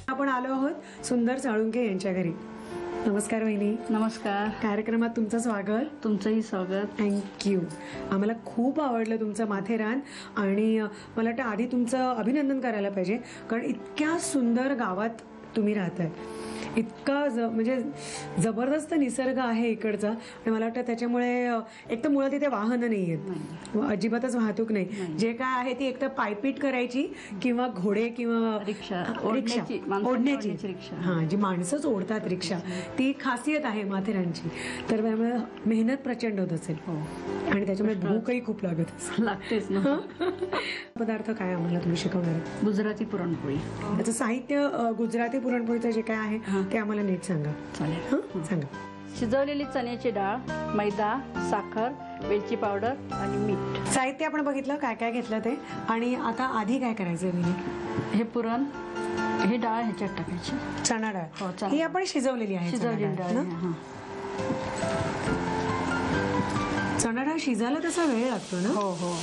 आपण आलो आहोत सुंदर साळुंके यांच्या घरी. नमस्कार वहिनी. नमस्कार. कार्यक्रमात तुमचं स्वागत. तुमचंही स्वागत. थँक्यू. आम्हाला खूप आवडलं तुमचं माथेरान आणि मला वाटतं आधी तुमचं अभिनंदन करायला पाहिजे, कारण इतक्या सुंदर गावात तुम्ही राहताय. इतका म्हणजे जबरदस्त निसर्ग आहे इकडचा आणि मला वाटतं त्याच्यामुळे एक तर मुळात इथे वाहनं नाही आहेत, अजिबातच वाहतूक नाही. जे काय आहे ती एक तर पायपीट करायची किंवा घोडे किंवा रिक्षा ओढण्याची रिक्षा. हां, जी माणसंच ओढतात रिक्षा, ती खासियत आहे माथेरानची. तर त्यामुळे मेहनत प्रचंड होत असेल आणि त्याच्यामुळे भूकही खूप लागत असेल. लागतेच ना. पदार्थ काय आम्हाला तुम्ही शिकवणार? गुजराती पुरणपोळी. त्याचं साहित्य गुजराती पुरणपोळीचं जे काय आहे ते आम्हाला नीट सांगा. चालेल. सांगा. शिजवलेली चण्याची डाळ, मैदा, साखर, वेलची पावडर आणि मीठ. साहित्य आपण बघितलं काय काय घेतलं ते. आणि आता आधी काय करायचंय? मी हे पुरण, हे डाळ ह्याच्यात टाकायची. चणा डाळ ही आपण शिजवलेली आहे. शिजवलेली डाळ. चणा डाळ शिजायला तसा वेळ लागतो ना? हो हो.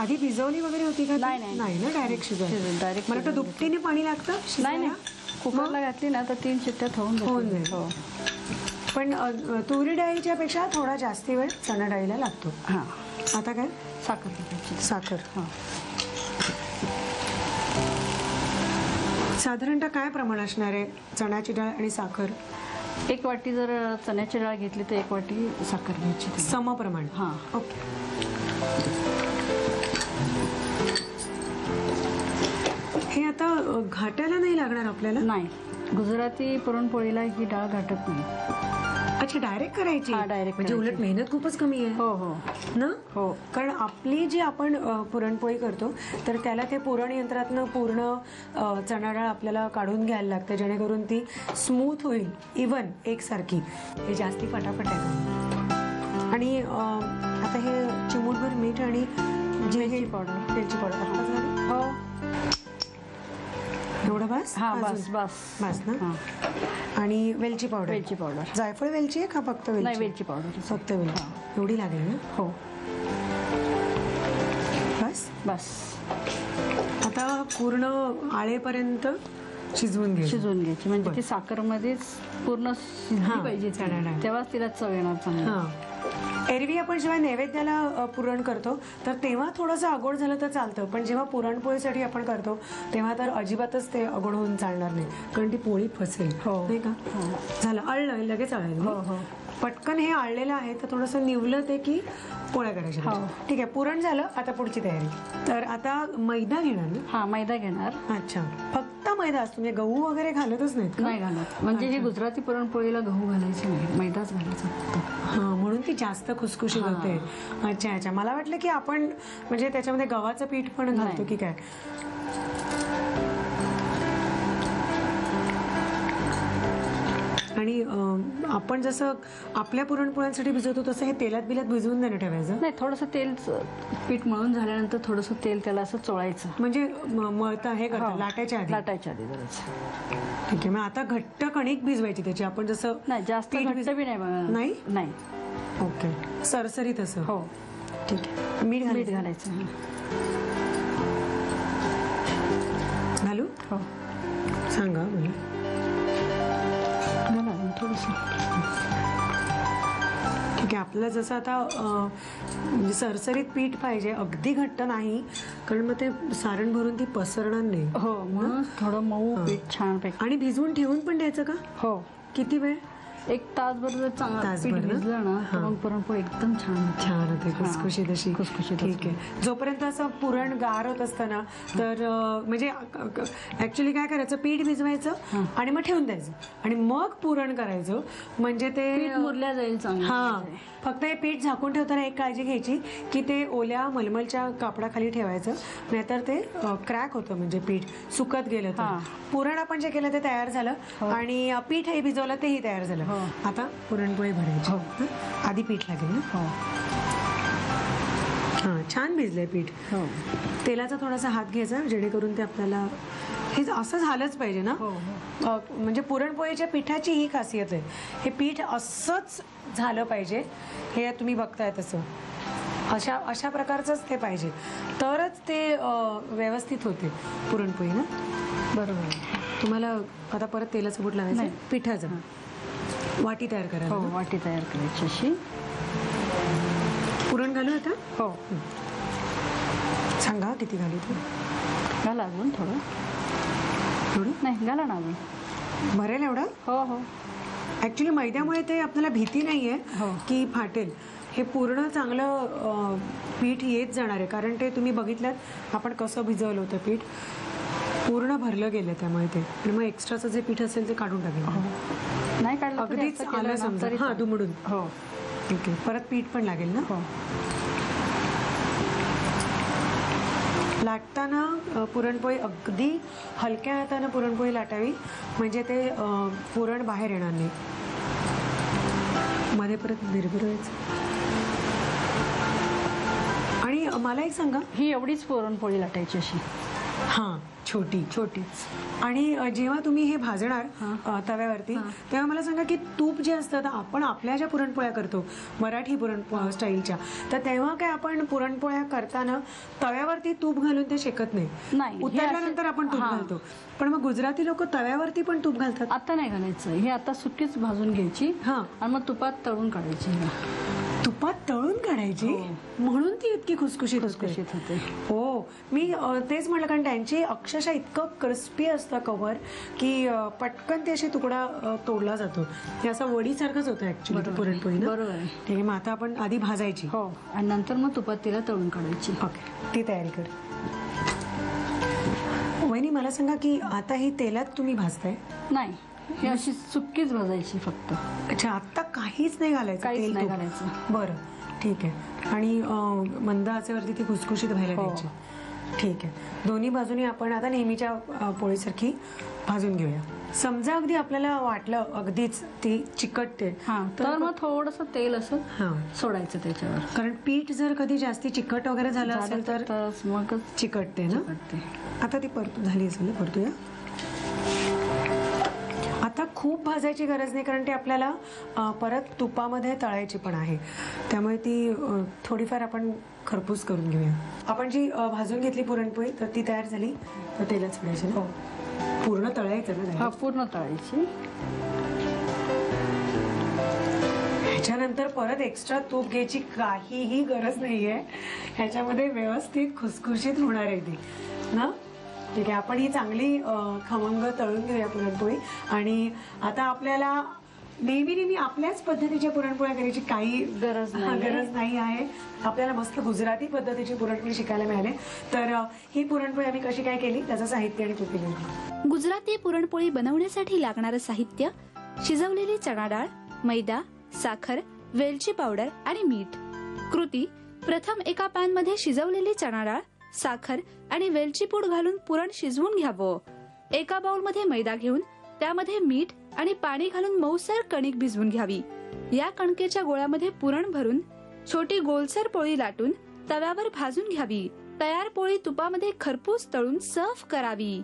आधी भिजवली वगैरे होती का? नाही ना, डायरेक्ट शिजवली. डायरेक्ट. मला वाटतं दुपटीने पाणी लागतं. नाही, कुकरला घातली ना तर 3 शिट्ट्यात होऊन जाईल. हो. पण तुरी डाळीच्या पेक्षा थोडा जास्ती वेळ चणा डाळीला लागतो. हां. आता काय? साखर टाकायची. साखर. हां. साधारणतः काय प्रमाण असणार आहे चण्याची डाळ आणि साखर? 1 वाटी जर चण्याची डाळ घेतली तर 1 वाटी साखर घ्यायची. समप्रमाण. हां. ओके. हे आता घाटायला नाही लागणार आपल्याला? नाही, गुजराती पुरणपोळीला ही डाळ घाटत नाही. अच्छा, डायरेक्ट करायची? डायरेक्ट. म्हणजे उलट मेहनत खूपच कमी आहे. हो हो ना. हो. कारण आपली जी आपण पुरणपोळी करतो तर त्याला ते पुरण यंत्रातनं पूर्ण चणा डाळ आपल्याला काढून घ्यायला लागतं, जेणेकरून ती स्मूथ होईल, इवन एकसारखी. हे जास्ती फटाफट आहे. आणि आता हे चिमूटभर मीठ आणि वेलची पावडर. वेलची पावडर. हो, एवढं बस? हा, बस बस बस ना. आणि वेलची पावडर. वेलची पावडर. जायफळ वेलची आहे का फक्त वेलची? नाही, वेलची पावडर फक्त वेलची. एवढी लागेल ना? हो. बस बस. आता पूर्ण आळेपर्यंत शिजवून घ्यायची म्हणजे ती साखरमध्येच पूर्ण शिजली पाहिजे चणा डाळ, तेव्हाच तिला चव येणार चांगली. एरवी आपण जेव्हा नैवेद्याला पुरण करतो तर तेव्हा थोडंसं आगोड झालं तर चालतं, पण जेव्हा पुरणपोळीसाठी आपण करतो तेव्हा तर अजिबातच ते आगोड होऊन चालणार नाही, कारण ती पोळी फसेल. नाही का? झालं, अळलं लगेच अळलं. हो. पटकन हे आळलेलं आहे तर थोडंसं निवलं ते की पोळ्या करायच्या. ठीक आहे, पुरण झालं. आता पुढची तयारी. तर आता मैदा घेणार ना? हा, मैदा घेणार. अच्छा, फक्त मैदा असतो, म्हणजे गहू वगैरे घालतच नाहीत? नाही घालत. म्हणजे ही गुजराती पुरणपोळीला गहू घालायचे नाही, मैदाच घालायचा. हां, म्हणून ती जास्त खुसखुशीत होते. अच्छा, मला वाटलं की आपण म्हणजे त्याच्यामध्ये गव्हाचं पीठ पण घालतो की काय. आणि आपण जसं आपल्या पुरणपोळ्यांसाठी भिजवतो तसं हे तेलात बिलात भिजवून देणं ठेवायचं? नाही, थोडंसं तेल, पीठ मळून झाल्यानंतर थोडंसं तेल त्याला असं चोळायचं. म्हणजे मळता हे करता लाटायच्या आधी? लाटायच्या आधी जराच. ठीक आहे. मग आता घट्ट कणिक भिजवायची त्याची आपण जसं? नाही, जास्त घट्ट बी नाही. नाही. ओके, सरसरीत असं? हो. ठीक आहे. मीठ घालायचं. घालू? हो. सांगा मला. ठीक आहे. आपल्याला जसं आता म्हणजे सरसरीत पीठ पाहिजे, अगदी घट्ट नाही, कारण मग ते सारण भरून ती पसरणार नाही. हो, म्हणून थोडं मऊ पीठ छान पैकी. आणि भिजवून ठेवून पण द्यायचं का? हो. किती वेळ? 1 तासभर जर चांगलं पीठ भिजलं ना तर मग पुरणपोळी एकदम छान होते, खुसखुशीत अशी. ठीक आहे. जोपर्यंत असं पुरण गार होत असतं ना तर म्हणजे ऍक्च्युली काय करायचं, पीठ भिजवायचं आणि मग ठेवून द्यायचं आणि मग पुरण करायचं, म्हणजे ते मुरल्या जाईल चांगलं. हां, फक्त हे पीठ झाकून ठेवताना एक काळजी घ्यायची की ते ओल्या मलमलच्या कापडाखाली ठेवायचं, नाहीतर ते क्रॅक होतं, म्हणजे पीठ सुकत गेलं तर. पुरण आपण जे केलं ते तयार झालं आणि पीठ हे भिजवलं तेही तयार झालं. आता पुरणपोळी भरायची. आधी पीठ लागेल ना? हां, छान भिजलंय पीठ. तेलाचा थोडासा हात घ्यायचा, जेणेकरून ते आपल्याला हे असं झालंच पाहिजे ना. म्हणजे पुरणपोळीच्या पिठाची ही खासियत आहे, हे पीठ असंच झालं पाहिजे. हे तुम्ही बघताय तसं अशा प्रकारचंच ते पाहिजे, तरच ते व्यवस्थित होते पुरणपोळी ना. बरोबर. तुम्हाला आता परत तेलाचं बोट लावायचं नाही. आहे? पिठाचं वाटी तयार करायला हो, ना? वाटी तयार करायची अशी. पुरण घालू आता? हो, सांगा किती घालू तू? घाला अजून थोडं. थोडं नाही, घाला ना अजून. भरेल एवढं? हो हो ऍक्च्युली मैद्यामुळे ते आपल्याला भीती नाहीये हो. की फाटेल. हे पूर्ण चांगलं पीठ येत जाणार आहे, कारण ते तुम्ही बघितल्यात आपण कसं भिजवलं होतं पीठ. पूर्ण भरलं गेलं त्यामुळे ते, आणि मग एक्स्ट्राचं जे पीठ असेल ते काढून टाकेल. नाही काढलं तरी अगदीच असं केलं आलं ना समजा. तरी हा, चालेल. दुमडून. हो ठीक आहे. परत पीठ पण लागेल ना. हो. लाटताना पुरणपोळी अगदी हलक्या हाताने पुरणपोळी लाटावी, म्हणजे ते पुरण बाहेर येणार नाही. मध्ये परत भिरभिरायचं. आणि मला एक सांगा, ही एवढीच पुरणपोळी लाटायची अशी. हां, छोटी. छोटीच. आणि जेव्हा तुम्ही हे भाजणार तव्यावरती, तेव्हा मला सांगा की तूप जे असतं, आता आपण आपल्या ज्या पुरणपोळ्या करतो मराठी स्टाईलच्या, तर तेव्हा काय आपण पुरणपोळ्या करताना तव्यावरती तूप घालून ते शेकत नाही, नाही. हे उतरल्यानंतर आपण तूप हां. घालतो. पण मग गुजराती लोक तव्यावरती पण तूप घालतात. आता नाही घालायचं, हे आता सुकीच भाजून घ्यायची हां. आणि मग तुपात तळून काढायची. तुपात तळून काढायची, म्हणून ती इतकी खुसखुशीत होते. खुसखुशीत होते. हो, मी तेच म्हटलं, कारण त्यांची अक्षरशः इतकं क्रिस्पी असतं कव्हर की पटकन ते अशी तुकडा तोडला जातो. हे असं वडीसारखंच होतं ऍक्च्युली पुरणपोळी ना. बरोबर आहे. ठीक आहे. मग आता आपण आधी भाजायची. हो, आणि नंतर मग तुपात तिला तळून काढायची. ओके, ती तयारी कर. वहिनी मला सांगा की आता ही तेलात तुम्ही भाजताय? नाही, ही अशी सुक्कीच भाजायची फक्त. अच्छा, आता काहीच नाही घालायचं? काहीच तेल नाही तूप. घालायचं. बरं, ठीक आहे. आणि मंद आचेवरती ती खुसखुशीत व्हायला हो. द्यायची. ठीक आहे. दोन्ही बाजूनी आपण आता नेहमीच्या पोळीसारखी भाजून घेऊया. समजा अगदी आपल्याला वाटलं अगदीच ती चिकटते, हा, तर मग थोडंसं तेल असं हां, सोडायचं त्याच्यावर. कारण पीठ जर कधी जास्ती चिकट वगैरे झालं असेल तर मग चिकटते ना. चिकटते. आता ती झाली असेल ना, परतूया. आता खूप भाजायची गरज नाही, कारण ते आपल्याला परत तुपामध्ये तळायची पण आहे, त्यामुळे ती थोडीफार आपण खरपूस करून घेऊया. आपण जी भाजून घेतली पुरणपोळी, तर ती तयार झाली. तर तेलात सोडायची. हो, पूर्ण तळायचं ना हा, त्याला. पूर्ण तळायची. ह्याच्यानंतर परत एक्स्ट्रा तूप घ्यायची काहीही गरज नाहीये. ह्याच्यामध्ये व्यवस्थित खुसखुशीत होणार आहे ती ना. ठीक आहे. आपण ही चांगली खमंग तळून घेऊया पुरणपोळी. आणि आता आपल्याला नेहमी आपल्याच पद्धतीच्या पुरणपोळ्या करायची काही गरज नाही आहे. आपल्याला मस्त गुजराती पद्धतीची पुरणपोळी शिकायला मिळाली. तर ही पुरणपोळी आम्ही कशी काय केली, त्याचं साहित्य आणि कृती लिहिली. गुजराती पुरणपोळी बनवण्यासाठी लागणारं साहित्य: शिजवलेली चणा डाळ, मैदा, साखर, वेलची पावडर आणि मीठ. कृती: प्रथम एका पॅन मध्ये शिजवलेली चणा डाळ, साखर आणि वेलची पूड घालून पुरण शिजवून घ्यावं. एका बाउल मध्ये मैदा घेऊन त्यामध्ये मीठ आणि पाणी घालून मऊसर कणिक भिजवून घ्यावी. या कणकेच्या गोळ्यामध्ये पुरण भरून छोटी गोलसर पोळी लाटून तव्यावर भाजून घ्यावी. तयार पोळी तुपामध्ये खरपूस तळून सर्व्ह करावी.